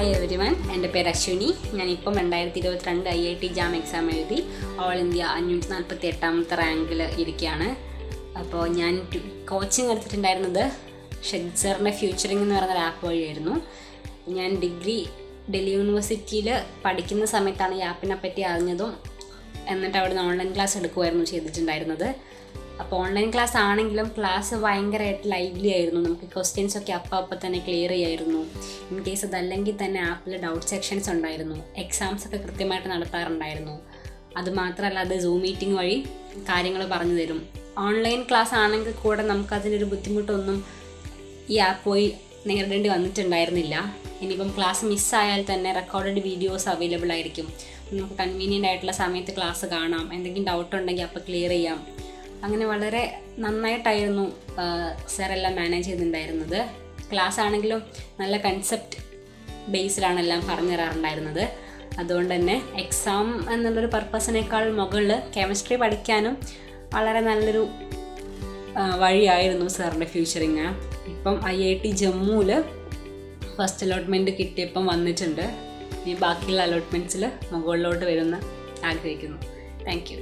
Hi everyone, എൻ്റെ പേര് അശ്വിനി. ഞാനിപ്പം 2022 IIT ജാം എക്സാം എഴുതി ഓൾ ഇന്ത്യ 548ാമത്തെ റാങ്കിൽ ഇരിക്കുകയാണ്. അപ്പോൾ ഞാൻ കോച്ചിങ് എടുത്തിട്ടുണ്ടായിരുന്നത് ഷെഡ്സറിൻ്റെ ഫ്യൂച്ചറിംഗ് എന്ന് പറയുന്ന ആപ്പ് വഴിയായിരുന്നു. ഞാൻ ഡിഗ്രി ഡൽഹി യൂണിവേഴ്സിറ്റിയിൽ പഠിക്കുന്ന സമയത്താണ് ഈ ആപ്പിനെ പറ്റി അറിഞ്ഞതും. എന്നിട്ട് അവിടെ നിന്ന് ഓൺലൈൻ ക്ലാസ് എടുക്കുമായിരുന്നു ചെയ്തിട്ടുണ്ടായിരുന്നത്. അപ്പോൾ ഓൺലൈൻ ക്ലാസ് ആണെങ്കിലും ക്ലാസ് ഭയങ്കരമായിട്ട് ലൈവ്ലി ആയിരുന്നു. നമുക്ക് ക്വസ്റ്റ്യൻസൊക്കെ അപ്പം തന്നെ ക്ലിയർ ചെയ്യായിരുന്നു. ഇൻ കേസ് അതല്ലെങ്കിൽ തന്നെ ആപ്പിൽ ഡൗട്ട് സെക്ഷൻസ് ഉണ്ടായിരുന്നു. എക്സാംസൊക്കെ കൃത്യമായിട്ട് നടത്താറുണ്ടായിരുന്നു. അതുമാത്രമല്ല, അത് സൂം മീറ്റിംഗ് വഴി കാര്യങ്ങൾ പറഞ്ഞു തരും. ഓൺലൈൻ ക്ലാസ് ആണെങ്കിൽ കൂടെ നമുക്കതിനൊരു ബുദ്ധിമുട്ടൊന്നും ഈ ആപ്പ് വഴി നേരിടേണ്ടി വന്നിട്ടുണ്ടായിരുന്നില്ല. ഇനിയിപ്പം ക്ലാസ് മിസ്സായാൽ തന്നെ റെക്കോർഡഡ് വീഡിയോസ് അവൈലബിൾ ആയിരിക്കും. നമുക്ക് കൺവീനിയൻ്റ് ആയിട്ടുള്ള സമയത്ത് ക്ലാസ് കാണാം. എന്തെങ്കിലും ഡൗട്ട് ഉണ്ടെങ്കിൽ അപ്പോൾ ക്ലിയർ ചെയ്യാം. അങ്ങനെ വളരെ നന്നായിട്ടായിരുന്നു സാറെല്ലാം മാനേജ് ചെയ്തിട്ടുണ്ടായിരുന്നത്. ക്ലാസ് ആണെങ്കിലും നല്ല കൺസെപ്റ്റ് ബേസ്ഡാണ് എല്ലാം പറഞ്ഞു തരാറുണ്ടായിരുന്നത്. അതുകൊണ്ട് തന്നെ എക്സാം എന്നുള്ളൊരു പർപ്പസിനേക്കാൾ മുകളിൽ കെമിസ്ട്രി പഠിക്കാനും വളരെ നല്ലൊരു വഴിയായിരുന്നു സാറിൻ്റെ ഫ്യൂച്ചറിങ്. ഇപ്പം IIT ജമ്മുവിൽ ഫസ്റ്റ് അലോട്ട്മെൻറ്റ് കിട്ടിയപ്പം വന്നിട്ടുണ്ട്. ഇനി ബാക്കിയുള്ള അലോട്ട്മെൻറ്റ്സിൽ മുകളിലോട്ട് വരുമെന്ന് ആഗ്രഹിക്കുന്നു. Thank you.